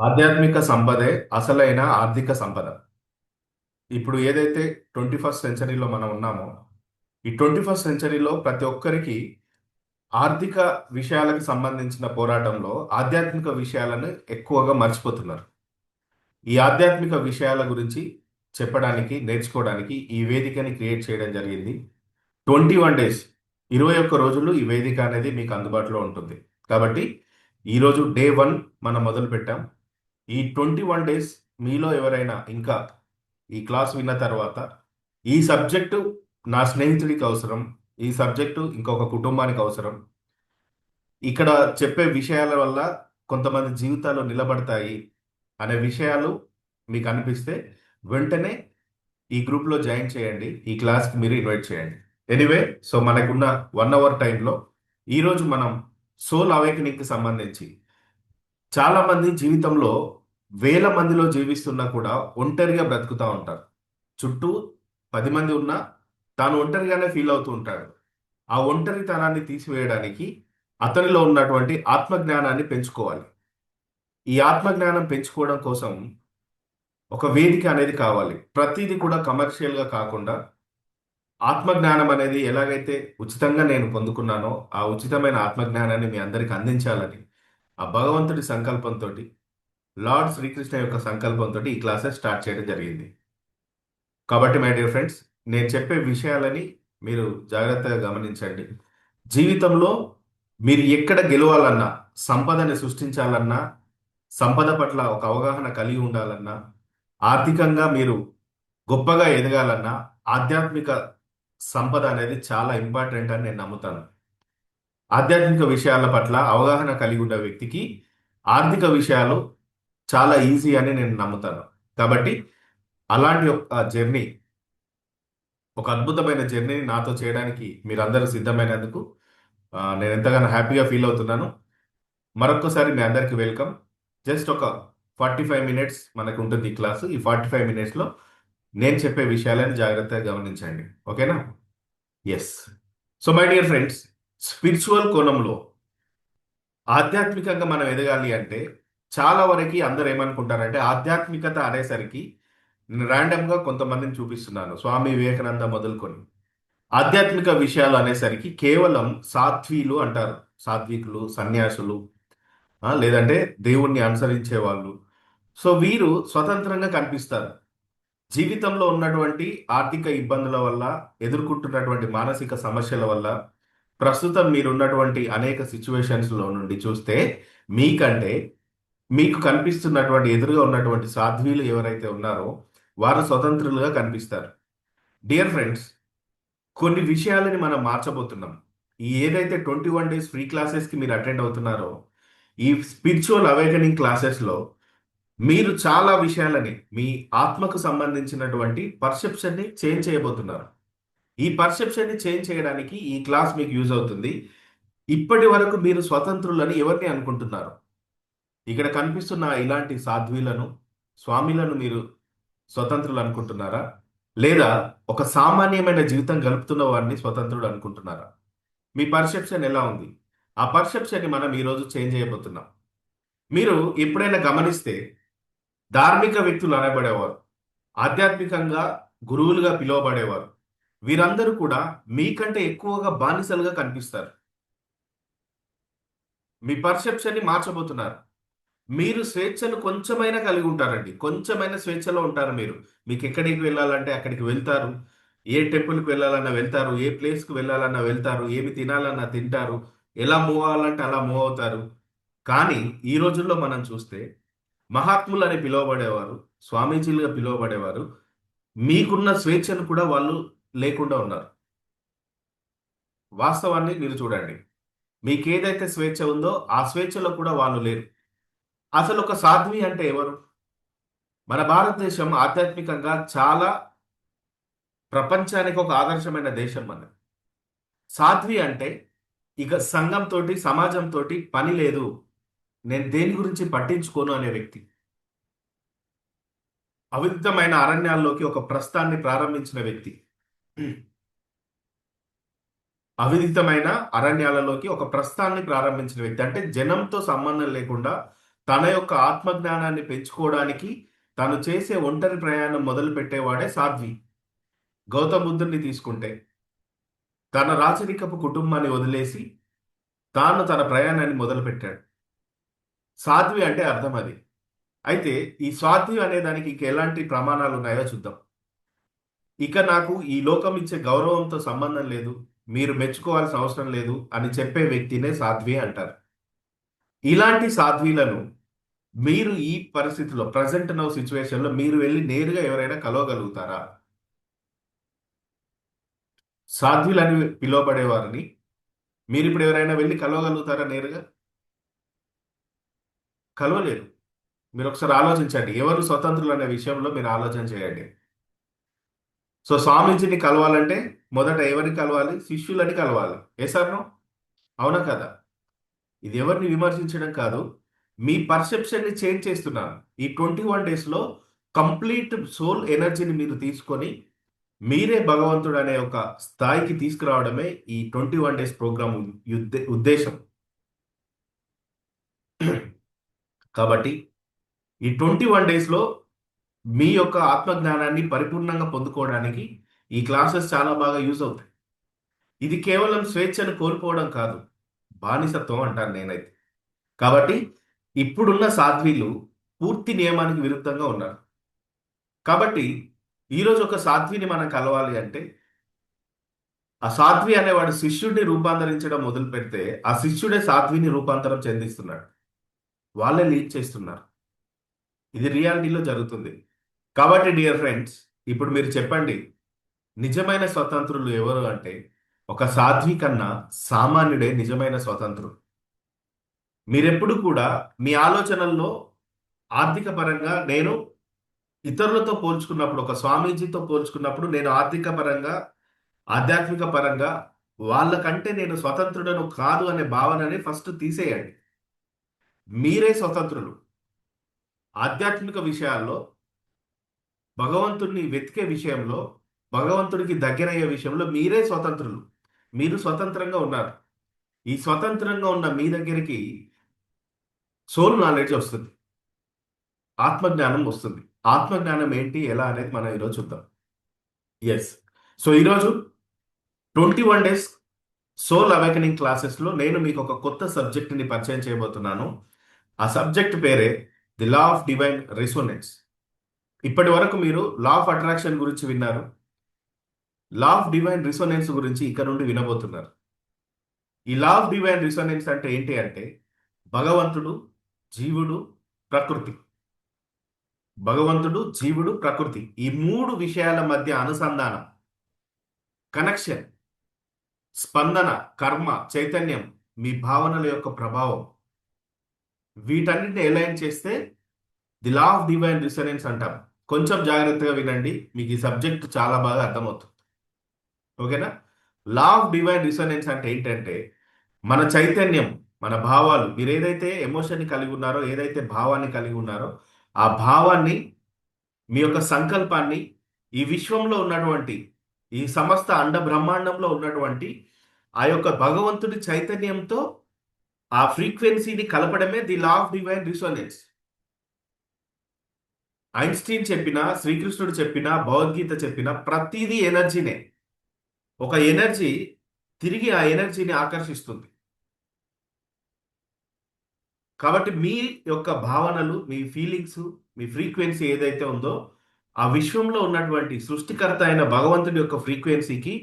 ఆధ్యాత్మిక సంపదే అసలైన ఆర్థిక సంపద. ఇప్పుడు ఏదైతే 21st సెంచరీలో మనం ఉన్నామో, ఈ 21st సెంచరీలో ప్రతి ఒక్కరికి ఆర్థిక విషయాలకు సంబంధించిన పోరాటంలో ఆధ్యాత్మిక విషయాలను ఎక్కువగా మర్చిపోతున్నారు. ఈ ఆధ్యాత్మిక విషయాల గురించి చెప్పడానికి, నేర్చుకోవడానికి ఈ వేదికని క్రియేట్ చేయడం జరిగింది. 21 డేస్, 21 రోజులు ఈ వేదిక అనేది మీకు అందుబాటులో ఉంటుంది. కాబట్టి ఈరోజు డే 1 మనం మొదలు పెట్టాం. ఈ 21 డేస్ మీలో ఎవరైనా ఇంకా ఈ క్లాస్ విన్న తర్వాత ఈ సబ్జెక్టు నా స్నేహితుడికి అవసరం, ఈ సబ్జెక్టు ఇంకొక కుటుంబానికి అవసరం, ఇక్కడ చెప్పే విషయాల వల్ల కొంతమంది జీవితాలు నిలబడతాయి అనే విషయాలు మీకు అనిపిస్తే వెంటనే ఈ గ్రూప్లో జాయిన్ చేయండి. ఈ క్లాస్కి మీరు ఇన్వైట్ చేయండి. ఎనీవే, సో మనకున్న 1 అవర్ టైంలో ఈరోజు మనం సోల్ అవేకనింగ్కి సంబంధించి చాలా మంది జీవితంలో వేల మందిలో జీవిస్తున్నా కూడా ఒంటరిగా బ్రతుకుతూ ఉంటారు. చుట్టూ 10 మంది ఉన్నా తాను ఒంటరిగానే ఫీల్ అవుతూ ఉంటాడు. ఆ ఒంటరితనాన్ని తీసివేయడానికి అతనిలో ఉన్నటువంటి ఆత్మజ్ఞానాన్ని పెంచుకోవాలి. ఈ ఆత్మజ్ఞానం పెంచుకోవడం కోసం ఒక వేదిక అనేది కావాలి. ప్రతిదీ కూడా కమర్షియల్గా కాకుండా ఆత్మజ్ఞానం అనేది ఎలాగైతే ఉచితంగా నేను పొందుకున్నానో ఆ ఉచితమైన ఆత్మజ్ఞానాన్ని మీ అందరికి అందించాలని ఆ భగవంతుడి సంకల్పంతో, లార్డ్ శ్రీకృష్ణ యొక్క సంకల్పంతో ఈ క్లాసెస్ స్టార్ట్ చేయడం జరిగింది. కాబట్టి మై డియర్ ఫ్రెండ్స్, నేను చెప్పే విషయాలని మీరు జాగ్రత్తగా గమనించండి. జీవితంలో మీరు ఎక్కడ గెలవాలన్నా, సంపదని సృష్టించాలన్నా, సంపద పట్ల ఒక అవగాహన కలిగి ఉండాలన్నా, ఆర్థికంగా మీరు గొప్పగా ఎదగాలన్నా ఆధ్యాత్మిక సంపద అనేది చాలా ఇంపార్టెంట్ అని నేను నమ్ముతాను. ఆధ్యాత్మిక విషయాల పట్ల అవగాహన కలిగి ఉన్న వ్యక్తికి ఆర్థిక విషయాలు చాలా ఈజీ అని నేను నమ్ముతాను. కాబట్టి అలాంటి ఒక జర్నీ, ఒక అద్భుతమైన జర్నీని నాతో చేయడానికి మీరందరూ సిద్ధమైనందుకు నేను ఎంతగానో హ్యాపీగా ఫీల్ అవుతున్నాను. మరొక్కసారి మీ అందరికీ వెల్కమ్. జస్ట్ ఒక 45 మినిట్స్ మనకు ఉంటుంది ఈ క్లాసు. ఈ 45 మినిట్స్లో నేను చెప్పే విషయాలను జాగ్రత్తగా గమనించండి. ఓకేనా? Yes. So my dear friends, spiritual కోణంలో ఆధ్యాత్మికంగా మనం ఎదగాలి అంటే చాలా వరకు అందరూ ఏమనుకుంటారంటే ఆధ్యాత్మికత అనేసరికి నేను ర్యాండమ్గా కొంతమందిని చూపిస్తున్నాను, స్వామి వివేకానంద మొదలుకొని. ఆధ్యాత్మిక విషయాలు అనేసరికి కేవలం సాత్వీలు అంటారు, సాత్వికులు, సన్యాసులు, లేదంటే దేవుణ్ణి అనుసరించే వాళ్ళు. సో వీరు స్వతంత్రంగా కనిపిస్తారు. జీవితంలో ఉన్నటువంటి ఆర్థిక ఇబ్బందుల వల్ల, ఎదుర్కొంటున్నటువంటి మానసిక సమస్యల వల్ల, ప్రస్తుతం మీరున్నటువంటి అనేక సిచ్యువేషన్స్లో నుండి చూస్తే మీకంటే మీకు కనిపిస్తున్నటువంటి ఎదురుగా ఉన్నటువంటి సాధ్వీలు ఎవరైతే ఉన్నారో వారు స్వతంత్రులుగా కనిపిస్తారు. డియర్ ఫ్రెండ్స్, కొన్ని విషయాలని మనం మార్చబోతున్నాం. ఈ ఏదైతే 21 డేస్ ఫ్రీ క్లాసెస్కి మీరు అటెండ్ అవుతున్నారో, ఈ స్పిరిచువల్ అవేకనింగ్ క్లాసెస్లో మీరు చాలా విషయాలని మీ ఆత్మకు సంబంధించినటువంటి పర్సెప్షన్ని చేంజ్ చేయబోతున్నారు. ఈ పర్సెప్షన్ని చేంజ్ చేయడానికి ఈ క్లాస్ మీకు యూజ్ అవుతుంది. ఇప్పటి వరకు మీరు స్వతంత్రులని ఎవరిని అనుకుంటున్నారు? ఇక్కడ కనిపిస్తున్న ఇలాంటి సాధ్వీలను, స్వామిలను మీరు స్వతంత్రులు అనుకుంటున్నారా? లేదా ఒక సామాన్యమైన జీవితం గడుపుతున్న వారిని స్వతంత్రుడు అనుకుంటున్నారా? మీ పర్సెప్షన్ ఎలా ఉంది? ఆ పర్సెప్షన్ని మనం ఈరోజు చేంజ్ చేయబోతున్నాం. మీరు ఎప్పుడైనా గమనిస్తే ధార్మిక వ్యక్తులు అనబడేవారు, ఆధ్యాత్మికంగా గురువులుగా పిలువబడేవారు, వీరందరూ కూడా మీకంటే ఎక్కువగా బానిసలుగా కనిపిస్తారు. మీ పర్సెప్షన్ని మార్చబోతున్నారు. మీరు స్వేచ్ఛను కొంచెమైనా కలిగి ఉంటారండి. కొంచెమైన స్వేచ్ఛలో ఉంటారు మీరు. మీకు ఎక్కడికి వెళ్ళాలంటే అక్కడికి వెళ్తారు. ఏ టెంపుల్కి వెళ్ళాలన్నా వెళ్తారు. ఏ ప్లేస్కి వెళ్ళాలన్నా వెళ్తారు. ఏమి తినాలన్నా తింటారు. ఎలా మూవ్ అవ్వాలంటే అలా మూవ్ అవుతారు. కానీ ఈ రోజుల్లో మనం చూస్తే మహాత్ములు అని పిలువబడేవారు, స్వామీజీలుగా పిలువబడేవారు, మీకున్న స్వేచ్ఛను కూడా వాళ్ళు లేకుండా ఉన్నారు. వాస్తవాన్ని మీరు చూడండి. మీకేదైతే స్వేచ్ఛ ఉందో ఆ స్వేచ్ఛలో కూడా వాళ్ళు లేరు. అసలు ఒక సాధ్వి అంటే ఎవరు? మన భారతదేశం ఆధ్యాత్మికంగా చాలా ప్రపంచానికి ఒక ఆదర్శమైన దేశం మనది. సాధ్వి అంటే ఇక సంఘంతోటి, సమాజంతోటి పని లేదు, నేను దేని గురించి పట్టించుకోను అనే వ్యక్తి. అవిదితమైన అరణ్యాల్లోకి ఒక ప్రస్థాన్ని ప్రారంభించిన వ్యక్తి. అవిదితమైన అరణ్యాలలోకి ఒక ప్రస్థాన్ని ప్రారంభించిన వ్యక్తి అంటే జనంతో సంబంధం లేకుండా తన యొక్క ఆత్మజ్ఞానాన్ని పెంచుకోవడానికి తను చేసే ఒంటరి ప్రయాణం మొదలు పెట్టేవాడే సాధ్వి. గౌతమ బుద్ధుడిని తీసుకుంటే తన రాచరికపు కుటుంబాన్ని వదిలేసి తాను తన ప్రయాణాన్ని మొదలుపెట్టాడు. సాధ్వి అంటే అర్థం అది. అయితే ఈ సాధ్వి అనే దానికి ఇంక ఎలాంటి ప్రమాణాలు ఉన్నాయో చూద్దాం. ఇక నాకు ఈ లోకం ఇచ్చే గౌరవంతో సంబంధం లేదు, మీరు మెచ్చుకోవాల్సిన అవసరం లేదు అని చెప్పే వ్యక్తినే సాధ్వి అంటారు. ఇలాంటి సాధ్వీలను మీరు ఈ పరిస్థితిలో ప్రజెంట్ నౌ సిచ్యువేషన్లో మీరు వెళ్ళి నేరుగా ఎవరైనా కలవగలుగుతారా? సాధ్వీలని పిలువబడే వారిని మీరు ఇప్పుడు ఎవరైనా వెళ్ళి కలవగలుగుతారా నేరుగా? కలవలేరు. మీరు ఒకసారి ఆలోచించండి. ఎవరు స్వతంత్రులు అనే విషయంలో మీరు ఆలోచన చేయండి. సో స్వామీజీని కలవాలంటే మొదట ఎవరిని కలవాలి? శిష్యులని కలవాలి. ఏ సార్ను? అవునా కదా? ఇది ఎవరిని విమర్శించడం కాదు, మీ పర్సెప్షన్ని చేంజ్ చేస్తున్నాను. ఈ 21 డేస్లో కంప్లీట్ సోల్ ఎనర్జీని మీరు తీసుకొని మీరే భగవంతుడు అనే ఒక స్థాయికి తీసుకురావడమే ఈ 21 డేస్ ప్రోగ్రామ్ ఉద్దేశం. కాబట్టి ఈ 21 డేస్లో మీ యొక్క ఆత్మజ్ఞానాన్ని పరిపూర్ణంగా పొందుకోవడానికి ఈ క్లాసెస్ చాలా బాగా యూజ్ అవుతాయి. ఇది కేవలం స్వేచ్ఛను కోల్పోవడం కాదు, బానిసత్వం అంటాను నేనైతే. కాబట్టి ఇప్పుడున్న సాధ్వీలు పూర్తి నియమానికి విరుద్ధంగా ఉన్నారు. కాబట్టి ఈరోజు ఒక సాధ్విని మనం కలవాలి అంటే ఆ సాధ్వి అనేవాడు శిష్యుడిని రూపాంతరించడం మొదలు పెడితే ఆ శిష్యుడే సాధ్విని రూపాంతరం చెందిస్తున్నాడు. వాళ్ళే లీడ్ చేస్తున్నారు. ఇది రియాలిటీలో జరుగుతుంది. కాబట్టి డియర్ ఫ్రెండ్స్, ఇప్పుడు మీరు చెప్పండి, నిజమైన స్వతంత్రులు ఎవరు అంటే ఒక సాధ్వి కన్నా సామాన్యుడే నిజమైన స్వతంత్రుడు. మీరెప్పుడు కూడా మీ ఆలోచనల్లో ఆర్థిక పరంగా నేను ఇతరులతో పోల్చుకున్నప్పుడు, ఒక స్వామీజీతో పోల్చుకున్నప్పుడు నేను ఆర్థిక పరంగా, ఆధ్యాత్మిక పరంగా వాళ్ళకంటే నేను స్వతంత్రుడను కాదు అనే భావనని ఫస్ట్ తీసేయండి. మీరే స్వతంత్రులు. ఆధ్యాత్మిక విషయాల్లో, భగవంతుడిని వెతికే విషయంలో, భగవంతుడికి దగ్గరయ్యే విషయంలో మీరే స్వతంత్రులు. మీరు స్వతంత్రంగా ఉన్నారు. ఈ స్వతంత్రంగా ఉన్న మీ దగ్గరికి సోల్ నాలెడ్జ్ వస్తుంది, ఆత్మజ్ఞానం వస్తుంది. ఆత్మజ్ఞానం ఏంటి, ఎలా అనేది మనం ఈరోజు చూద్దాం. ఎస్. సో ఈరోజు 21 డేస్ సోల్ అవేకనింగ్ క్లాసెస్లో నేను మీకు ఒక కొత్త సబ్జెక్ట్ని పరిచయం చేయబోతున్నాను. ఆ సబ్జెక్ట్ పేరే the law of divine resonance. ఇప్పటి వరకు మీరు లా ఆఫ్ అట్రాక్షన్ గురించి విన్నారు. లా ఆఫ్ డివైన్ రిసోనెన్స్ గురించి ఇక నుండి వినబోతున్నారు. ఈ లా ఆఫ్ డివైన్ రిసోనెన్స్ అంటే ఏంటి అంటే భగవంతుడు, జీవుడు, ప్రకృతి. భగవంతుడు, జీవుడు, ప్రకృతి, ఈ మూడు విషయాల మధ్య అనుసంధానం, కనెక్షన్, స్పందన, కర్మ, చైతన్యం, మీ భావనల యొక్క ప్రభావం, వీటన్నిటిని ఎలైన్ చేస్తే the law of divine resonance అంటాం. కొంచెం జాగ్రత్తగా వినండి, మీకు ఈ సబ్జెక్ట్ చాలా బాగా అర్థమవుతుంది. ఓకేనా? లా ఆఫ్ డివైన్ రిసోనెన్స్ అంటే ఏంటంటే మన చైతన్యం, మన భావాలు, మీరు ఏదైతే ఎమోషన్ని కలిగి ఉన్నారో, ఏదైతే భావాన్ని కలిగి ఉన్నారో, ఆ భావాన్ని, మీ యొక్క సంకల్పాన్ని ఈ విశ్వంలో ఉన్నటువంటి, ఈ సమస్త అండ బ్రహ్మాండంలో ఉన్నటువంటి ఆ యొక్క భగవంతుడి చైతన్యంతో ఆ ఫ్రీక్వెన్సీని కలపడమే the law of divine resonance. Einstein చెప్పినా, శ్రీకృష్ణుడు చెప్పినా, భగవద్గీత చెప్పినా ప్రతిదీ ఎనర్జీనే. ఒక ఎనర్జీ తిరిగి ఆ ఎనర్జీని ఆకర్షిస్తుంది. కాబట్టి మీ యొక్క భావనలు, మీ ఫీలింగ్స్, మీ ఫ్రీక్వెన్సీ ఏదైతే ఉందో ఆ విశ్వంలో ఉన్నటువంటి సృష్టికర్త అయిన భగవంతుడి యొక్క ఫ్రీక్వెన్సీకి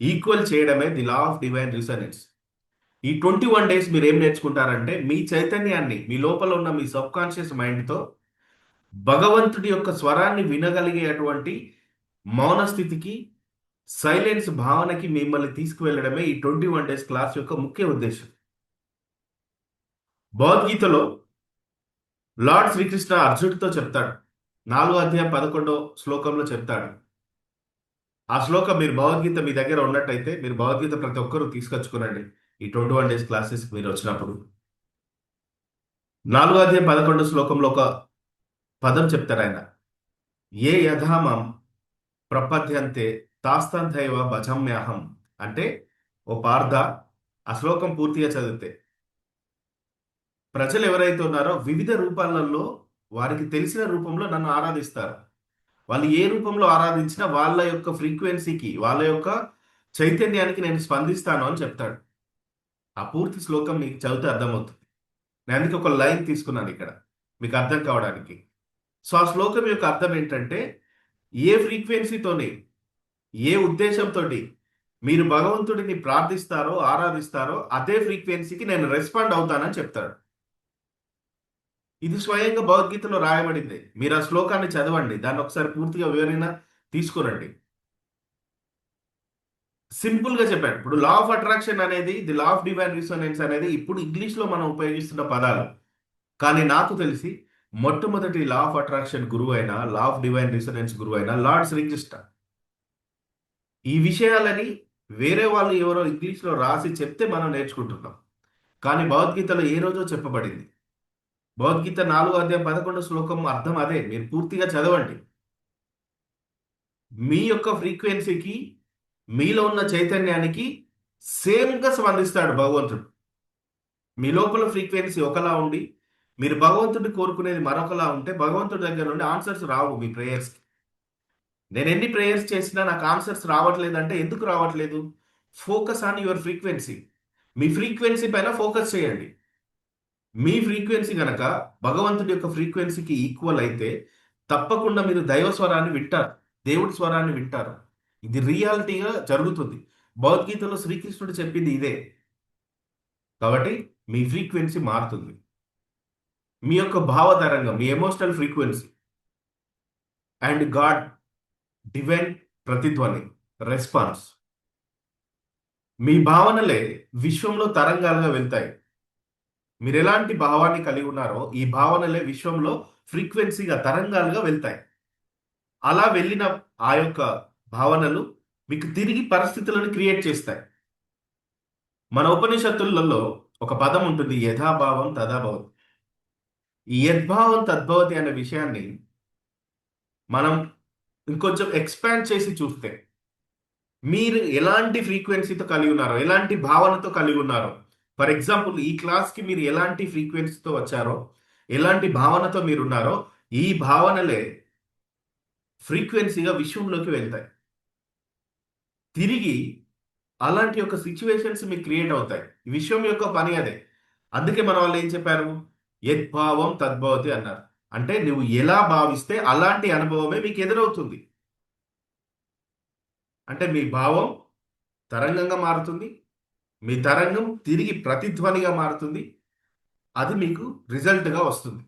ఈక్వల్ చేయడమే the law of divine resonance. ఈ 21 డేస్ మీరు ఏం నేర్చుకుంటారంటే మీ చైతన్యాన్ని, మీ లోపల ఉన్న మీ సబ్ కాన్షియస్ మైండ్తో భగవంతుడి యొక్క స్వరాన్ని వినగలిగేటువంటి మౌన స్థితికి, సైలెన్స్ భావనకి మిమ్మల్ని తీసుకువెళ్ళడమే ఈ 21 డేస్ క్లాస్ యొక్క ముఖ్య ఉద్దేశం. భగవద్గీతలో లార్డ్ శ్రీకృష్ణ అర్జునుడితో చెప్తాడు, 4వ అధ్యాయం 11వ శ్లోకంలో చెప్తాడు. ఆ శ్లోకం మీరు భగవద్గీత మీ దగ్గర ఉన్నట్టయితే మీరు భగవద్గీత ప్రతి ఒక్కరూ తీసుకొచ్చుకునండి. ఈ 21 డేస్ క్లాసెస్ మీరు వచ్చినప్పుడు 4వ అధ్యాయం 11వ శ్లోకంలో ఒక పదం చెప్తారు ఆయన, ఏ యథామం ప్రపద్యంతే తాస్తంధైవ భజమ్యాహం. అంటే ఓ పార్థ, ఆ శ్లోకం పూర్తిగా చదివితే ప్రజలు ఎవరైతే ఉన్నారో వివిధ రూపాలలో వారికి తెలిసిన రూపంలో నన్ను ఆరాధిస్తారు. వాళ్ళు ఏ రూపంలో ఆరాధించినా వాళ్ళ యొక్క ఫ్రీక్వెన్సీకి, వాళ్ళ యొక్క చైతన్యానికి నేను స్పందిస్తాను అని చెప్తాడు. ఆ పూర్తి శ్లోకం మీకు చదివితే అర్థమవుతుంది. నేను అందుకే ఒక లైన్ తీసుకున్నాను ఇక్కడ మీకు అర్థం కావడానికి. సో ఆ శ్లోకం యొక్క అర్థం ఏంటంటే, ఏ ఫ్రీక్వెన్సీతోని, ఏ ఉద్దేశంతోటి మీరు భగవంతుడిని ప్రార్థిస్తారో, ఆరాధిస్తారో అదే ఫ్రీక్వెన్సీకి నేను రెస్పాండ్ అవుతానని చెప్తాడు. ఇది స్వయంగా భగవద్గీతలో రాయబడింది. మీరు ఆ శ్లోకాన్ని చదవండి. దాన్ని ఒకసారి పూర్తిగా వివరణ తీసుకురండి. సింపుల్ గా చెప్పాను. ఇప్పుడు లా ఆఫ్ అట్రాక్షన్ అనేది, the law of divine resonance అనేది ఇప్పుడు ఇంగ్లీష్ లో మనం ఉపయోగిస్తున్న పదాలు. కానీ నాకు తెలిసి మొట్టమొదటి లా ఆఫ్ అట్రాక్షన్ గురువు అయిన, లా ఆఫ్ డివైన్ రిసోనెన్స్ గురువు అయిన లార్డ్ శ్రీకృష్ణ ఈ విషయాలని వేరే వాళ్ళు ఎవరో ఇంగ్లీష్ లో రాసి చెప్తే మనం నేర్చుకుంటున్నాం. కానీ భగవద్గీతలో ఏ రోజో చెప్పబడింది. భగవద్గీత 4వ అధ్యాయం 11వ శ్లోకం అర్థం అదే. మీరు పూర్తిగా చదవండి. మీ యొక్క ఫ్రీక్వెన్సీకి, మీలో ఉన్న చైతన్యానికి సేమ్గా స్పందిస్తాడు భగవంతుడు. మీ లోపల ఫ్రీక్వెన్సీ ఒకలా ఉండి మీరు భగవంతుడిని కోరుకునేది మరొకలా ఉంటే భగవంతుడి దగ్గర నుండి ఆన్సర్స్ రావు మీ ప్రేయర్స్కి. నేను ఎన్ని ప్రేయర్స్ చేసినా నాకు ఆన్సర్స్ రావట్లేదంటే ఎందుకు రావట్లేదు? Focus on your frequency. Me frequency పైన ఫోకస్ చేయండి. మీ ఫ్రీక్వెన్సీ గనక భగవంతుడి యొక్క ఫ్రీక్వెన్సీకి ఈక్వల్ అయితే తప్పకుండా మీరు దైవ స్వరాన్ని వింటారు, దేవుడి స్వరాన్ని వింటారు. ఇది రియాలిటీగా జరుగుతుంది. భగవద్గీతలో శ్రీకృష్ణుడు చెప్పింది ఇదే. కాబట్టి మీ ఫ్రీక్వెన్సీ మారుతుంది. మీ యొక్క భావతరంగం, మీ emotional frequency and god divine ప్రతిధ్వని, రెస్పాన్స్. మీ భావనలే విశ్వంలో తరంగాలుగా వెళ్తాయి. మీరు ఎలాంటి భావాన్ని కలిగి ఉన్నారో ఈ భావనలే విశ్వంలో ఫ్రీక్వెన్సీగా తరంగాలుగా వెళ్తాయి. అలా వెళ్ళిన ఆ యొక్క భావనలు మీకు తిరిగి పరిస్థితులను క్రియేట్ చేస్తాయి. మన ఉపనిషత్తులలో ఒక పదం ఉంటుంది, యథాభావం తదాభవతి. ఈ యద్భావం తద్భవతి అనే విషయాన్ని మనం ఇంకొంచెం ఎక్స్పాండ్ చేసి చూస్తే, మీరు ఎలాంటి ఫ్రీక్వెన్సీతో కలిగి ఉన్నారో, ఎలాంటి భావనతో కలిగి ఉన్నారో, ఫర్ ఎగ్జాంపుల్ ఈ క్లాస్కి మీరు ఎలాంటి ఫ్రీక్వెన్సీతో వచ్చారో, ఎలాంటి భావనతో మీరున్నారో ఈ భావనలే ఫ్రీక్వెన్సీగా విశ్వంలోకి వెళ్తాయి. తిరిగి అలాంటి ఒక సిచ్యువేషన్స్ మీకు క్రియేట్ అవుతాయి. విశ్వం యొక్క పని అదే. అందుకే మన వాళ్ళు ఏం చెప్పారు? యద్భావం తద్భవతి అన్నారు. అంటే నువ్వు ఎలా భావిస్తే అలాంటి అనుభవమే మీకు ఎదురవుతుంది. అంటే మీ భావం తరంగంగా మారుతుంది, మీ తరంగం తిరిగి ప్రతిధ్వనిగా మారుతుంది, అది మీకు రిజల్ట్గా వస్తుంది.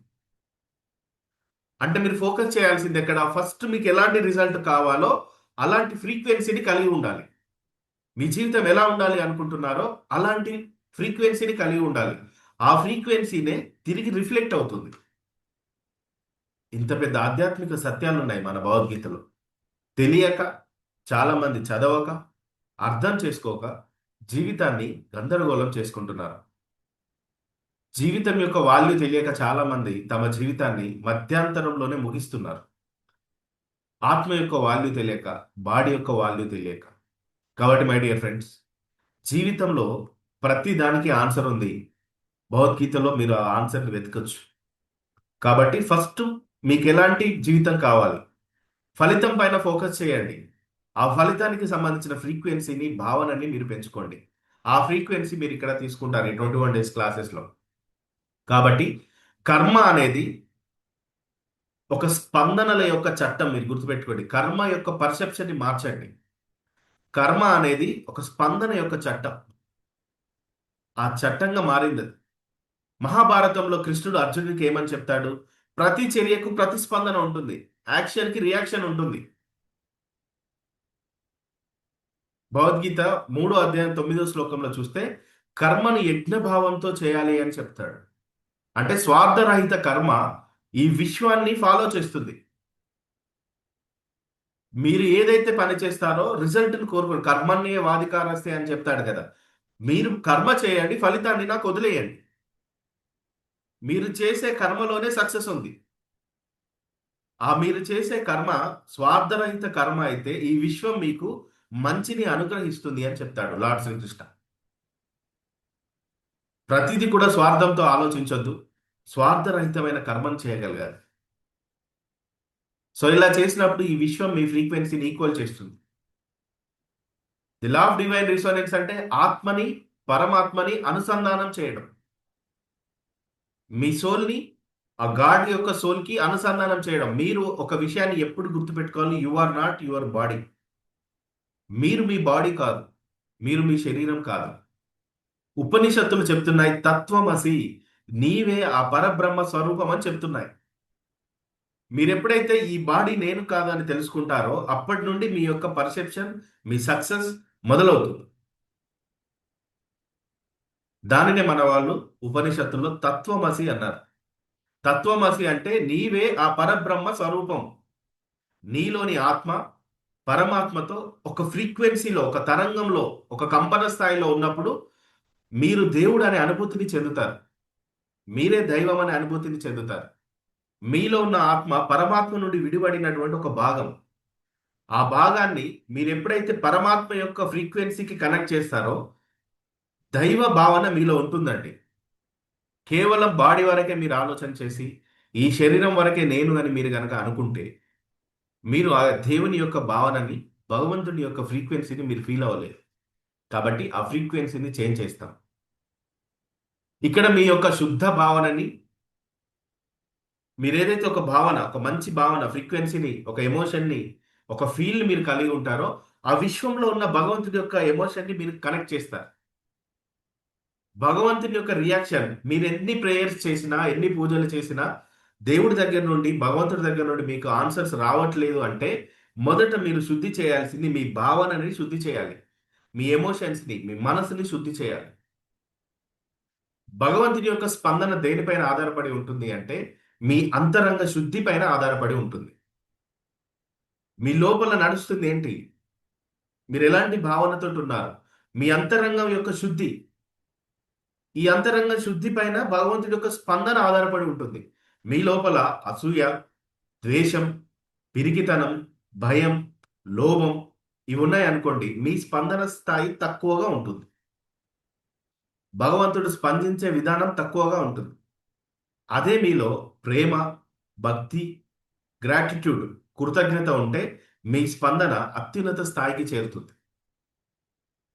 అంటే మీరు ఫోకస్ చేయాల్సింది ఎక్కడ? ఫస్ట్ మీకు ఎలాంటి రిజల్ట్ కావాలో అలాంటి ఫ్రీక్వెన్సీని కలిగి ఉండాలి. మీ జీవితం ఎలా ఉండాలి అనుకుంటున్నారో అలాంటి ఫ్రీక్వెన్సీని కలిగి ఉండాలి. ఆ ఫ్రీక్వెన్సీనే తిరిగి రిఫ్లెక్ట్ అవుతుంది. ఇంత పెద్ద ఆధ్యాత్మిక సత్యాలు ఉన్నాయి మన భగవద్గీతలో. తెలియక, చాలామంది చదవక, అర్థం చేసుకోక జీవితాన్ని గందరగోళం చేసుకుంటున్నారు. జీవితం యొక్క వాల్యూ తెలియక చాలామంది తమ జీవితాన్ని మధ్యాంతరంలోనే ముగిస్తున్నారు. ఆత్మ యొక్క వాల్యూ తెలియక, బాడీ యొక్క వాల్యూ తెలియక. కాబట్టి మై డియర్ ఫ్రెండ్స్, జీవితంలో ప్రతి దానికి ఆన్సర్ ఉంది. భగవద్గీతలో మీరు ఆ ఆన్సర్ని వెతకచ్చు. కాబట్టి ఫస్ట్ మీకు ఎలాంటి జీవితం కావాలి, ఫలితం పైన ఫోకస్ చేయండి. ఆ ఫలితానికి సంబంధించిన ఫ్రీక్వెన్సీని, భావనని మీరు పెంచుకోండి. ఆ ఫ్రీక్వెన్సీ మీరు ఇక్కడ తీసుకుంటారు ఈ 21 డేస్ క్లాసెస్లో. కాబట్టి కర్మ అనేది ఒక స్పందనల యొక్క చట్టం. మీరు గుర్తుపెట్టుకోండి. కర్మ యొక్క పర్సెప్షన్ని మార్చండి. కర్మ అనేది ఒక స్పందన యొక్క చట్టం. ఆ చట్టంగా మారింది. మహాభారతంలో కృష్ణుడు అర్జునుడికి ఏమని చెప్తాడు? ప్రతి చర్యకు ప్రతిస్పందన ఉంటుంది, యాక్షన్కి రియాక్షన్ ఉంటుంది. భగవద్గీత 3వ అధ్యాయం 9వ శ్లోకంలో చూస్తే కర్మను యజ్ఞభావంతో చేయాలి అని చెప్తాడు. అంటే స్వార్థరహిత కర్మ ఈ విశ్వాన్ని ఫాలో చేస్తుంది. మీరు ఏదైతే పని చేస్తారో రిజల్ట్ని కోరుకోండి. కర్మణ్యే వాధికారస్తే అని చెప్తాడు కదా. మీరు కర్మ చేయండి, ఫలితాన్ని నాకు వదిలేయండి. మీరు చేసే కర్మలోనే సక్సెస్ ఉంది. ఆ మీరు చేసే కర్మ స్వార్థరహిత కర్మ అయితే ఈ విశ్వం మీకు మంచిని అనుగ్రహిస్తుంది అని చెప్తాడు లార్డ్ శ్రీకృష్ణ. ప్రతిదీ కూడా స్వార్థంతో ఆలోచించొద్దు. స్వార్థరహితమైన కర్మను చేయగలగాలి. సో ఇలా చేసినప్పుడు ఈ విశ్వం మీ ఫ్రీక్వెన్సీని ఈక్వల్ చేస్తుంది. The law of divine resonance అంటే ఆత్మని పరమాత్మని అనుసంధానం చేయడం. మీ సోల్ని ఆ గాడ్ యొక్క సోల్కి అనుసంధానం చేయడం. మీరు ఒక విషయాన్ని ఎప్పుడు గుర్తుపెట్టుకోవాలి, you are not your body. మీరు మీ బాడీ కాదు, మీరు మీ శరీరం కాదు. ఉపనిషత్తులు చెప్తున్నాయి తత్వమసి, నీవే ఆ పరబ్రహ్మ స్వరూపం అని చెప్తున్నాయి. మీరు ఎప్పుడైతే ఈ బాడీ నేను కాదు అని తెలుసుకుంటారో అప్పటి నుండి మీ యొక్క పర్సెప్షన్, మీ సక్సెస్ మొదలవుతుంది. దానినే మన వాళ్ళు ఉపనిషత్తుల్లో తత్వమసి అన్నారు. తత్వమసి అంటే నీవే ఆ పరబ్రహ్మ స్వరూపం. నీలోని ఆత్మ పరమాత్మతో ఒక ఫ్రీక్వెన్సీలో, ఒక తరంగంలో, ఒక కంపన స్థాయిలో ఉన్నప్పుడు మీరు దేవుడు అనే అనుభూతిని చెందుతారు. మీరే దైవం అనే అనుభూతిని చెందుతారు. మీలో ఉన్న ఆత్మ పరమాత్మ నుండి విడిపడినటువంటి ఒక భాగం. ఆ భాగాన్ని మీరు ఎప్పుడైతే పరమాత్మ యొక్క ఫ్రీక్వెన్సీకి కనెక్ట్ చేస్తారో దైవ భావన మీలో ఉంటుందండి. కేవలం బాడీ వరకే మీరు ఆలోచన చేసి ఈ శరీరం వరకే నేను అని మీరు కనుక అనుకుంటే మీరు ఆ దేవుని యొక్క భావనని, భగవంతుని యొక్క ఫ్రీక్వెన్సీని మీరు ఫీల్ అవ్వలేరు. కాబట్టి ఆ ఫ్రీక్వెన్సీని చేంజ్ చేస్తాం. ఇక్కడ మీ యొక్క శుద్ధ భావనని, మీరు ఏదైతే ఒక భావన, ఒక మంచి భావన, ఫ్రీక్వెన్సీని, ఒక ఎమోషన్ని, ఒక ఫీల్ మీరు కలిగి ఉంటారో ఆ విశ్వంలో ఉన్న భగవంతుడి యొక్క ఎమోషన్ని మీరు కనెక్ట్ చేస్తారు. భగవంతుని యొక్క రియాక్షన్, మీరు ఎన్ని ప్రేయర్స్ చేసినా, ఎన్ని పూజలు చేసినా దేవుడి దగ్గర నుండి, భగవంతుడి దగ్గర నుండి మీకు ఆన్సర్స్ రావట్లేదు అంటే మొదట మీరు శుద్ధి చేయాల్సింది మీ భావనని శుద్ధి చేయాలి. మీ ఎమోషన్స్ని, మీ మనసుని శుద్ధి చేయాలి. భగవంతుని యొక్క స్పందన దేనిపైన ఆధారపడి ఉంటుంది అంటే మీ అంతరంగ శుద్ధి పైన ఆధారపడి ఉంటుంది. మీ లోపల నడుస్తుంది ఏంటి, మీరు ఎలాంటి భావనతో ఉన్నారు, మీ అంతరంగం యొక్క శుద్ధి. ఈ అంతరంగ శుద్ధి పైన భగవంతుడి యొక్క స్పందన ఆధారపడి ఉంటుంది. మీ లోపల అసూయ, ద్వేషం, పిరికితనం, భయం, లోభం ఇవి ఉన్నాయి అనుకోండి, మీ స్పందన స్థాయి తక్కువగా ఉంటుంది. భగవంతుడు స్పందించే విధానం తక్కువగా ఉంటుంది. అదే మీలో ప్రేమ, భక్తి, గ్రాటిట్యూడ్, కృతజ్ఞత ఉంటే మీ స్పందన అత్యున్నత స్థాయికి చేరుతుంది.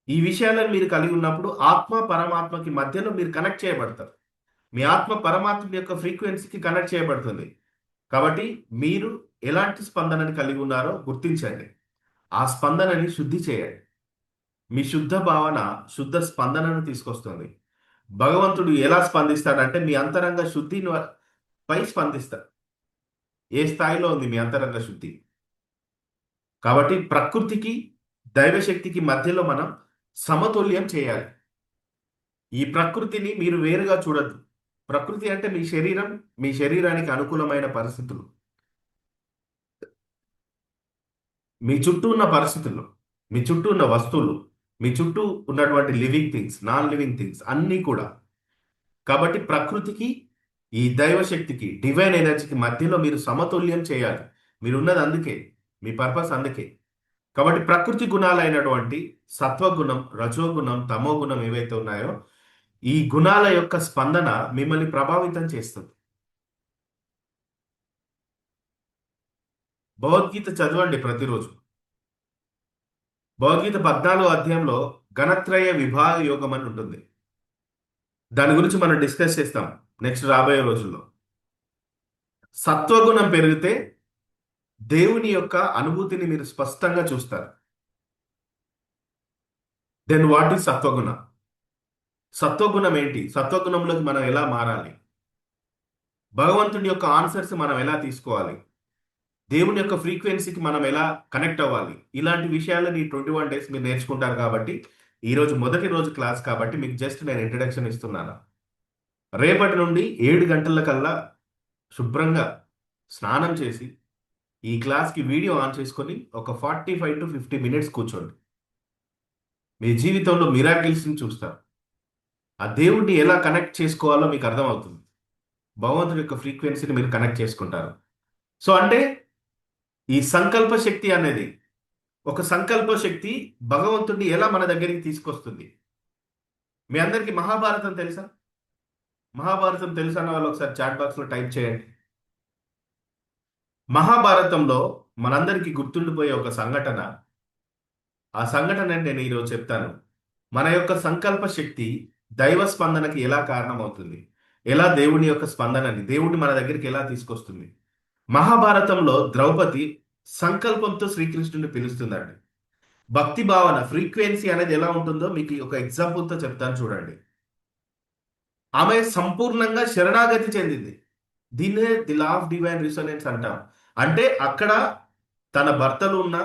ఈ విషయాలను మీరు కలిగి ఉన్నప్పుడు ఆత్మ పరమాత్మకి మధ్యలో మీరు కనెక్ట్ చేయబడతారు. మీ ఆత్మ పరమాత్మ యొక్క ఫ్రీక్వెన్సీకి కనెక్ట్ చేయబడుతుంది. కాబట్టి మీరు ఎలాంటి స్పందనని కలిగి ఉన్నారో గుర్తించండి. ఆ స్పందనని శుద్ధి చేయండి. మీ శుద్ధ భావన శుద్ధ స్పందనను తీసుకొస్తుంది. భగవంతుడు ఎలా స్పందిస్తాడంటే మీ అంతరంగ శుద్ధిని పై స్పందిస్తాడు. ఏ స్థాయిలో ఉంది మీ అంతరంగ శుద్ధి? కాబట్టి ప్రకృతికి, దైవశక్తికి మధ్యలో మనం సమతుల్యం చేయాలి. ఈ ప్రకృతిని మీరు వేరుగా చూడద్దు. ప్రకృతి అంటే మీ శరీరం, మీ శరీరానికి అనుకూలమైన పరిస్థితులు, మీ చుట్టూ ఉన్న పరిస్థితులు, మీ చుట్టూ ఉన్న వస్తువులు, మీ చుట్టూ ఉన్నటువంటి living things, non living things అన్నీ కూడా. కాబట్టి ప్రకృతికి, ఈ దైవశక్తికి, డివైన్ ఎనర్జీకి మధ్యలో మీరు సమతుల్యం చేయాలి. మీరున్నది అందుకే, మీ పర్పస్ అందుకే. కాబట్టి ప్రకృతి గుణాలైనటువంటి సత్వగుణం, రజోగుణం, తమోగుణం ఏవైతే ఉన్నాయో ఈ గుణాల యొక్క స్పందన మిమ్మల్ని ప్రభావితం చేస్తుంది. భగవద్గీత చదవండి ప్రతిరోజు. భగవద్గీత 14వ అధ్యాయంలో గణత్రయ విభాగ యోగం అని ఉంటుంది. దాని గురించి మనం డిస్కస్ చేస్తాం నెక్స్ట్ రాబోయే రోజుల్లో. సత్వగుణం పెరిగితే దేవుని యొక్క అనుభూతిని మీరు స్పష్టంగా చూస్తారు. దెన్ వాట్ ఈస్ సత్వగుణ? సత్వగుణం ఏంటి? సత్వగుణంలోకి మనం ఎలా మారాలి? భగవంతుని యొక్క ఆన్సర్స్ మనం ఎలా తీసుకోవాలి? దేవుని యొక్క ఫ్రీక్వెన్సీకి మనం ఎలా కనెక్ట్ అవ్వాలి? ఇలాంటి విషయాలను ఈ 21 days మీరు నేర్చుకుంటారు. కాబట్టి ఈరోజు మొదటి రోజు క్లాస్ కాబట్టి మీకు జస్ట్ నేను ఇంట్రడక్షన్ ఇస్తున్నాను. రేపటి నుండి 7 గంటలకల్లా శుభ్రంగా స్నానం చేసి ఈ క్లాస్కి వీడియో ఆన్ చేసుకొని ఒక 45 to 50 minutes కూర్చోండి. మీ జీవితంలో మిరాకిల్స్ని చూస్తారు. ఆ దేవుడిని ఎలా కనెక్ట్ చేసుకోవాలో మీకు అర్థమవుతుంది. భగవంతుడి యొక్క ఫ్రీక్వెన్సీని మీరు కనెక్ట్ చేసుకుంటారు. సో అంటే ఈ సంకల్ప శక్తి అనేది, ఒక సంకల్ప శక్తి భగవంతుడిని ఎలా మన దగ్గరికి తీసుకొస్తుంది. మీ అందరికీ మహాభారతం తెలుసా? మహాభారతం తెలుసు అన్న వాళ్ళు ఒకసారి చాట్ బాక్స్ లో టైప్ చేయండి. మహాభారతంలో మనందరికీ గుర్తుండిపోయే ఒక సంఘటన, ఆ సంఘటన నేను ఈరోజు చెప్తాను. మన యొక్క సంకల్ప శక్తి దైవ స్పందనకి ఎలా కారణమవుతుంది, ఎలా దేవుని యొక్క స్పందనని, దేవుడిని మన దగ్గరికి ఎలా తీసుకొస్తుంది. మహాభారతంలో ద్రౌపది సంకల్పంతో శ్రీకృష్ణుని పిలుస్తుందండి. భక్తి భావన ఫ్రీక్వెన్సీ అనేది ఎలా ఉంటుందో మీకు ఒక ఎగ్జాంపుల్తో చెప్తాను చూడండి. ఆమె సంపూర్ణంగా శరణాగతి చెందింది. దీన్నే the law of divine resonance అంటాం. అంటే అక్కడ తన భర్తలు ఉన్నా,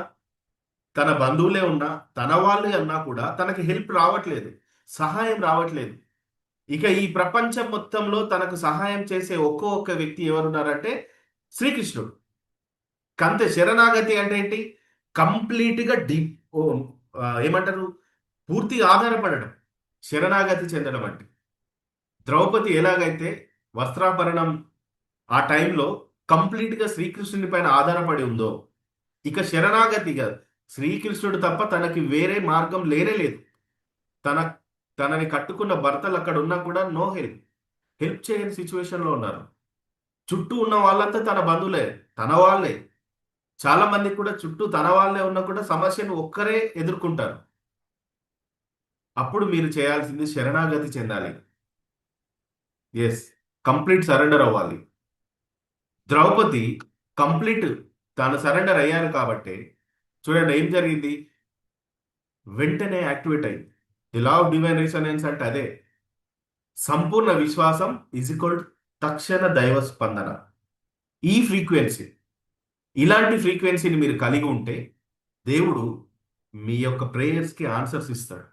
తన బంధువులే ఉన్నా, తన వాళ్ళే అన్నా కూడా తనకి హెల్ప్ రావట్లేదు, సహాయం రావట్లేదు. ఇక ఈ ప్రపంచం మొత్తంలో తనకు సహాయం చేసే ఒక్క వ్యక్తి ఎవరున్నారంటే శ్రీకృష్ణుడు. కంతే. శరణాగతి అంటే ఏంటి? కంప్లీట్గా డీప్, ఏమంటారు, పూర్తిగా ఆధారపడడం, శరణాగతి చెందడం అంటే. ద్రౌపది ఎలాగైతే వస్త్రాభరణం ఆ టైంలో కంప్లీట్గా శ్రీకృష్ణుని పైన ఆధారపడి ఉందో, ఇక శరణాగతిగా శ్రీకృష్ణుడు తప్ప తనకి వేరే మార్గం లేనే లేదు. తన తనని కట్టుకున్న భర్తలు అక్కడ ఉన్నా కూడా నో హెల్ప్, హెల్ప్ చేయని సిచ్యువేషన్లో ఉన్నారు. చుట్టూ ఉన్న వాళ్ళంతా తన బంధువులే, తన వాళ్ళే. చాలా మంది కూడా చుట్టూ తన వాళ్ళే ఉన్నా కూడా సమస్యను ఒక్కరే ఎదుర్కొంటారు. అప్పుడు మీరు చేయాల్సింది శరణాగతి చెందాలి. ఎస్, కంప్లీట్ సరెండర్ అవ్వాలి. ద్రౌపది కంప్లీట్ తాను సరెండర్ అయ్యారు కాబట్టి చూడండి ఏం జరిగింది. వెంటనే యాక్టివేట్ అయింది. The law of divine resonance అంటే అదే. సంపూర్ణ విశ్వాసం ఈజ్ ఈక్వల్ తక్షణ దైవ స్పందన. ఈ ఫ్రీక్వెన్సీ, ఇలాంటి ఫ్రీక్వెన్సీని మీరు కలిగి ఉంటే దేవుడు మీ యొక్క ప్రేయర్స్కి ఆన్సర్స్ ఇస్తాడు,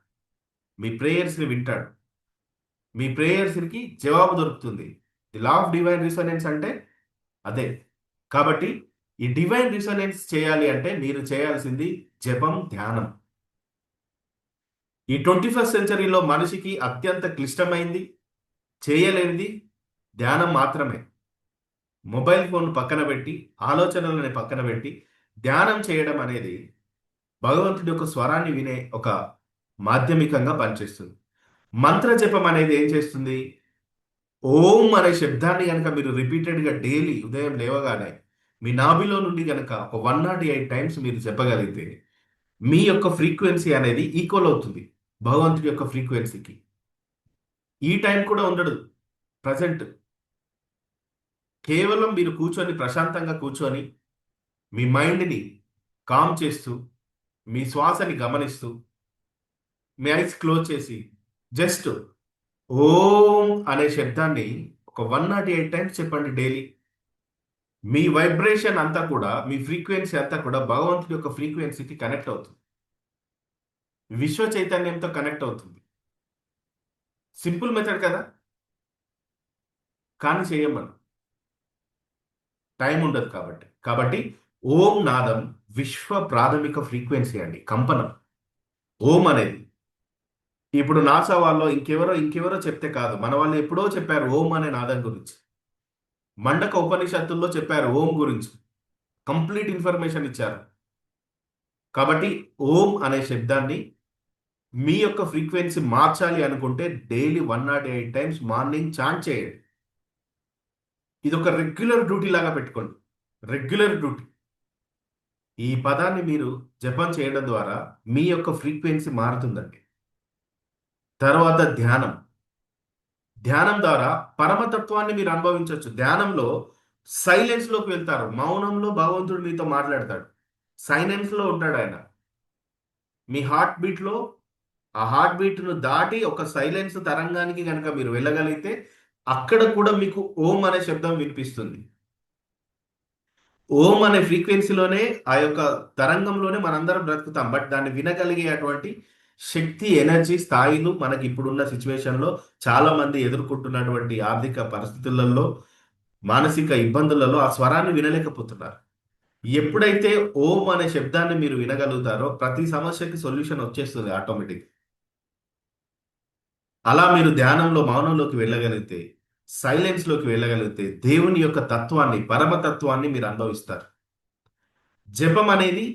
మీ ప్రేయర్స్ని వింటాడు, మీ ప్రేయర్స్కి జవాబు దొరుకుతుంది. The law of divine resonance అంటే అదే. కాబట్టి ఈ డివైన్ రిసొనెన్స్ చేయాలి అంటే మీరు చేయాల్సింది జపం, ధ్యానం. ఈ 21st సెంచరీలో మనిషికి అత్యంత క్లిష్టమైంది, చేయలేనిది ధ్యానం మాత్రమే. మొబైల్ ఫోన్ పక్కన పెట్టి, ఆలోచనలని పక్కన పెట్టి ధ్యానం చేయడం అనేది భగవంతుడి యొక్క స్వరాన్ని వినే ఒక మాధ్యమికంగా పనిచేస్తుంది. మంత్ర జపం అనేది ఏం చేస్తుంది? ఓం అనే శబ్దాన్ని కనుక మీరు రిపీటెడ్గా డైలీ ఉదయం లేవగానే మీ నాభిలో నుండి కనుక ఒక 108 టైమ్స్ మీరు చెప్పగలిగితే మీ యొక్క ఫ్రీక్వెన్సీ అనేది ఈక్వల్ అవుతుంది భగవంతుడి యొక్క ఫ్రీక్వెన్సీకి. ఈ టైం కూడా ఉండడు ప్రజెంట్. కేవలం మీరు కూర్చొని ప్రశాంతంగా కూర్చొని మీ మైండ్ని కామ్ చేస్తూ, మీ శ్వాసని గమనిస్తూ, మీ ఐస్ క్లోజ్ చేసి జస్ట్ ఓం అనే శబ్దాన్ని ఒక 108 టైమ్స్ చెప్పండి డైలీ. మీ వైబ్రేషన్ అంతా కూడా, మీ ఫ్రీక్వెన్సీ అంతా కూడా భగవంతుడి యొక్క ఫ్రీక్వెన్సీకి కనెక్ట్ అవుతుంది, విశ్వ చైతన్యంతో కనెక్ట్ అవుతుంది. సింపుల్ మెథడ్ కదా, కానీ చేయమను, టైం ఉండదు కాబట్టి. కాబట్టి ఓం నాదం విశ్వ ప్రాథమిక ఫ్రీక్వెన్సీ అండి, కంపనం. ఓం అనేది ఇప్పుడు నాసా వాళ్ళు ఇంకెవరో చెప్తే కాదు, మన వాళ్ళు ఎప్పుడో చెప్పారు ఓం అనే నాదం గురించి. మండక ఉపనిషత్తుల్లో చెప్పారు ఓం గురించి, కంప్లీట్ ఇన్ఫర్మేషన్ ఇచ్చారు. కాబట్టి ఓం అనే శబ్దాన్ని మీ యొక్క ఫ్రీక్వెన్సీ మార్చాలి అనుకుంటే డైలీ 108 టైమ్స్ మార్నింగ్ చాంట్ చేయండి. ఇది ఒక రెగ్యులర్ డ్యూటీ లాగా పెట్టుకోండి, రెగ్యులర్ డ్యూటీ. ఈ పదాన్ని మీరు జపం చేయడం ద్వారా మీ యొక్క ఫ్రీక్వెన్సీ మారుతుందండి. తర్వాత ధ్యానం. ధ్యానం ద్వారా పరమతత్వాన్ని మీరు అనుభవించవచ్చు. ధ్యానంలో సైలెన్స్లోకి వెళ్తారు, మౌనంలో భగవంతుడు మీతో మాట్లాడతాడు. సైలెన్స్లో ఉంటాడు ఆయన. మీ హార్ట్ బీట్లో, ఆ హార్ట్ బీట్ను దాటి ఒక సైలెన్స్ తరంగానికి కనుక మీరు వెళ్ళగలిగితే అక్కడ కూడా మీకు ఓం అనే శబ్దం వినిపిస్తుంది. ఓం అనే ఫ్రీక్వెన్సీలోనే, ఆ యొక్క తరంగంలోనే మనందరం బ్రతుకుతాం. బట్ దాన్ని వినగలిగే అటువంటి శక్తి, ఎనర్జీ స్థాయిలు మనకి ఇప్పుడున్న సిచ్యువేషన్లో చాలా మంది ఎదుర్కొంటున్నటువంటి ఆర్థిక పరిస్థితులలో, మానసిక ఇబ్బందులలో ఆ స్వరాన్ని వినలేకపోతున్నారు. ఎప్పుడైతే ఓం అనే శబ్దాన్ని మీరు వినగలుగుతారో ప్రతి సమస్యకి సొల్యూషన్ వచ్చేస్తుంది ఆటోమేటిక్. అలా మీరు ధ్యానంలో, మౌనంలోకి వెళ్ళగలిగితే, సైలెన్స్లోకి వెళ్ళగలిగితే దేవుని యొక్క తత్వాన్ని, పరమతత్వాన్ని మీరు అనుభవిస్తారు. జపం అనేది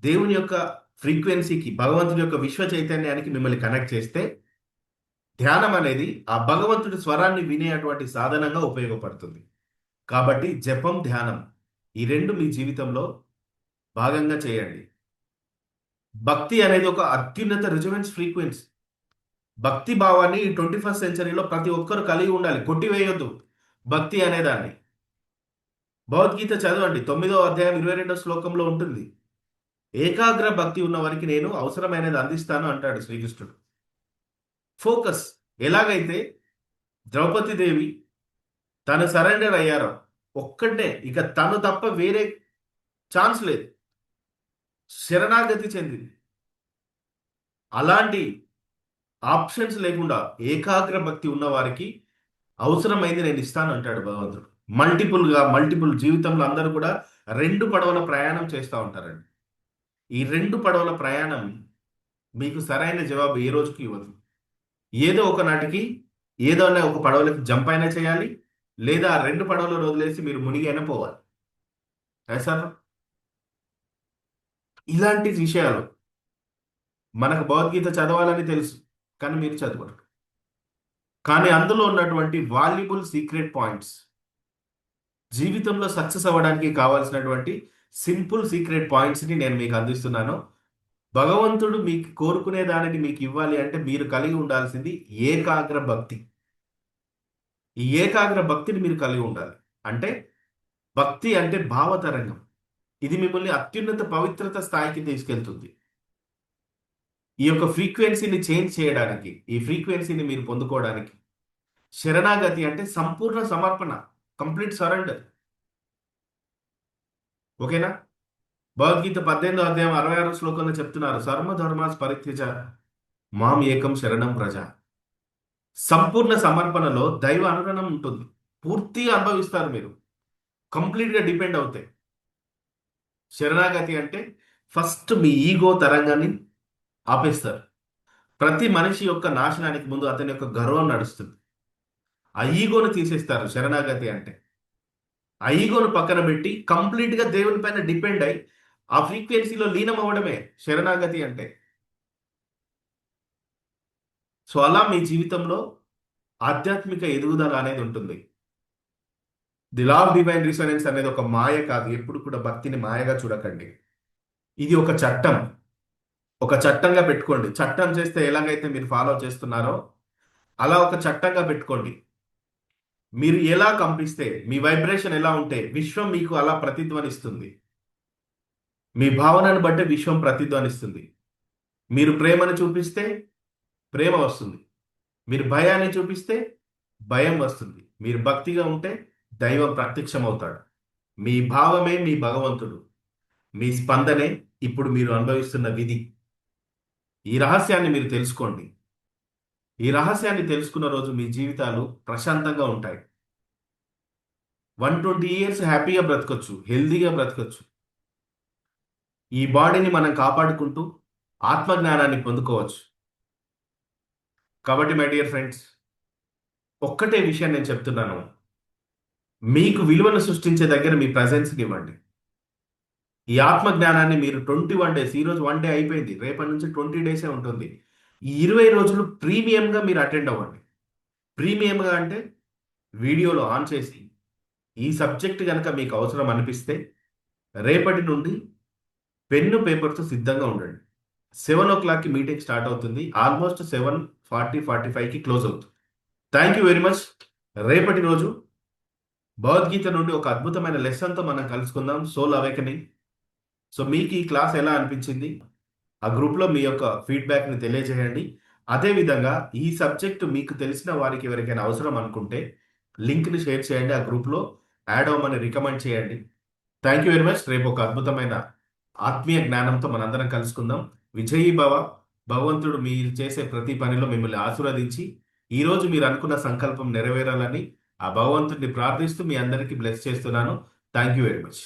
దేవుని యొక్క ఫ్రీక్వెన్సీకి, భగవంతుని యొక్క విశ్వ చైతన్యానికి మిమ్మల్ని కనెక్ట్ చేస్తే ధ్యానం అనేది ఆ భగవంతుడి స్వరాన్ని వినేటువంటి సాధనంగా ఉపయోగపడుతుంది. కాబట్టి జపం, ధ్యానం ఈ రెండు మీ జీవితంలో భాగంగా చేయండి. భక్తి అనేది ఒక అత్యున్నత రిజొనెన్స్ ఫ్రీక్వెన్సీ. భక్తి భావాన్ని ఈ 21st సెంచరీలో ప్రతి ఒక్కరు కలిగి ఉండాలి. కొట్టివేయొద్దు భక్తి అనేదాన్ని. భగవద్గీత చదవండి, 9వ అధ్యాయం 22వ శ్లోకంలో ఉంటుంది. ఏకాగ్ర భక్తి ఉన్న వారికి నేను అవసరమైనది అందిస్తాను అంటాడు శ్రీకృష్ణుడు. ఫోకస్. ఎలాగైతే ద్రౌపది దేవి తను సరెండర్ అయ్యారో, ఒక్కటే ఇక తను తప్ప వేరే ఛాన్స్ లేదు, శరణాగతి చెందింది. అలాంటి ఆప్షన్స్ లేకుండా ఏకాగ్ర భక్తి ఉన్న వారికి అవసరమైంది నేను ఇస్తాను అంటాడు భగవంతుడు. మల్టిపుల్ జీవితంలో అందరూ కూడా రెండు పడవల ప్రయాణం చేస్తూ ఉంటారండి. ఈ రెండు పడవల ప్రయాణం మీకు సరైన జవాబు ఏ రోజుకి ఇవ్వదు. ఏదో ఒక నాటికి ఏదో ఒక పడవలకి జంప్ అయినా చేయాలి, లేదా ఆ రెండు పడవలు వదిలేసి మీరు మునిగి అయినా పోవాలి. సార్, ఇలాంటి విషయాలు మనకు భగవద్గీత చదవాలని తెలుసు, కానీ మీరు చదవరు. కానీ అందులో ఉన్నటువంటి వాల్యుబుల్ సీక్రెట్ పాయింట్స్, జీవితంలో సక్సెస్ అవ్వడానికి కావాల్సినటువంటి సింపుల్ సీక్రెట్ పాయింట్స్ని నేను మీకు అందిస్తున్నాను. భగవంతుడు మీకు కోరుకునే దానిని మీకు ఇవ్వాలి అంటే మీరు కలిగి ఉండాల్సింది ఏకాగ్ర భక్తి. ఈ ఏకాగ్ర భక్తిని మీరు కలిగి ఉండాలి. అంటే భక్తి అంటే భావతరంగం. ఇది మిమ్మల్ని అత్యున్నత పవిత్రత స్థాయికి తీసుకెళ్తుంది. ఈ యొక్క ఫ్రీక్వెన్సీని చేంజ్ చేయడానికి, ఈ ఫ్రీక్వెన్సీని మీరు పొందుకోవడానికి శరణాగతి అంటే సంపూర్ణ సమర్పణ, కంప్లీట్ సరెండర్. ఓకేనా? భగవద్గీత 18వ అధ్యాయం 66వ శ్లోకంలో చెప్తున్నారు, సర్వధర్మాస్ పరిత్యజ మాం ఏకం శరణం ప్రజ. సంపూర్ణ సమర్పణలో దైవ అనుగ్రహం ఉంటుంది. పూర్తిగా అనుభవిస్తారు మీరు, కంప్లీట్గా డిపెండ్ అవుతాయి. శరణాగతి అంటే ఫస్ట్ మీ ఈగో తరంగాన్ని ఆపేస్తారు. ప్రతి మనిషి యొక్క నాశనానికి ముందు అతని యొక్క గర్వం నడుస్తుంది. ఆ ఈగోను తీసేస్తారు శరణాగతి అంటే. ఆ ఈగోను పక్కన పెట్టి కంప్లీట్గా దేవుని పైన డిపెండ్ అయి ఆ ఫ్రీక్వెన్సీలో లీనం అవ్వడమే శరణాగతి అంటే. సో అలా మీ జీవితంలో ఆధ్యాత్మిక ఎదుగుదల అనేది ఉంటుంది. The law of divine resonance అనేది ఒక మాయ కాదు. ఎప్పుడు కూడా భక్తిని మాయగా చూడకండి. ఇది ఒక చట్టం, ఒక చట్టంగా పెట్టుకోండి. చట్టం చేస్తే ఎలాగైతే మీరు ఫాలో చేస్తున్నారో అలా ఒక చట్టంగా పెట్టుకోండి. మీరు ఎలా కంపిస్తే, మీ వైబ్రేషన్ ఎలా ఉంటే విశ్వం మీకు అలా ప్రతిధ్వనిస్తుంది. మీ భావనను బట్టి విశ్వం ప్రతిధ్వనిస్తుంది. మీరు ప్రేమను చూపిస్తే ప్రేమ వస్తుంది, మీరు భయాన్ని చూపిస్తే భయం వస్తుంది. మీరు భక్తిగా ఉంటే దైవం ప్రత్యక్షమవుతాడు. మీ భావమే మీ భగవంతుడు, మీ స్పందనే ఇప్పుడు మీరు అనుభవిస్తున్న విధి. ఈ రహస్యాన్ని మీరు తెలుసుకోండి. ఈ రహస్యాన్ని తెలుసుకున్న రోజు మీ జీవితాలు ప్రశాంతంగా ఉంటాయి. 120 years హ్యాపీగా బ్రతకొచ్చు, హెల్దీగా బ్రతకొచ్చు. ఈ బాడీని మనం కాపాడుకుంటూ ఆత్మజ్ఞానాన్ని పొందుకోవచ్చు. కాబట్టి మై డియర్ ఫ్రెండ్స్, ఒక్కటే విషయం నేను చెప్తున్నాను, మీకు విలువను సృష్టించే దగ్గర మీ ప్రజెన్స్ని ఇవ్వండి. ఈ ఆత్మ జ్ఞానాన్ని మీరు 21 days, ఈరోజు 1 day అయిపోయింది, రేపటి నుంచి 20 days ఉంటుంది. ఈ 20 రోజులు ప్రీమియంగా మీరు అటెండ్ అవ్వండి. ప్రీమియంగా అంటే వీడియోలో ఆన్ చేసి ఈ సబ్జెక్ట్ కనుక మీకు అవసరం అనిపిస్తే రేపటి నుండి పెన్ను పేపర్తో సిద్ధంగా ఉండండి. 7 o'clockకి మీటింగ్ స్టార్ట్ అవుతుంది. ఆల్మోస్ట్ 7:40-45కి క్లోజ్ అవుతుంది. Thank you very much. రేపటి రోజు భగవద్గీత నుండి ఒక అద్భుతమైన లెసన్తో మనం కలుసుకుందాం, సోల్ అవేకనింగ్. సో మీకు ఈ క్లాస్ ఎలా అనిపించింది ఆ గ్రూప్లో మీ యొక్క ఫీడ్బ్యాక్ని తెలియజేయండి. అదేవిధంగా ఈ సబ్జెక్టు మీకు తెలిసిన వారికి ఎవరికైనా అవసరం అనుకుంటే లింక్ని షేర్ చేయండి, ఆ గ్రూప్లో యాడ్ అవ్వమని రికమెండ్ చేయండి. Thank you very much. రేపు ఒక అద్భుతమైన ఆత్మీయ జ్ఞానంతో మనందరం కలుసుకుందాం. విజయీ భవ. భగవంతుడు మీరు చేసే ప్రతి పనిలో మిమ్మల్ని ఆశీర్వదించి ఈరోజు మీరు అనుకున్న సంకల్పం నెరవేరాలని ఆ భగవంతుడిని ప్రార్థిస్తూ మీ అందరికీ బ్లెస్ చేస్తున్నాను. Thank you very much.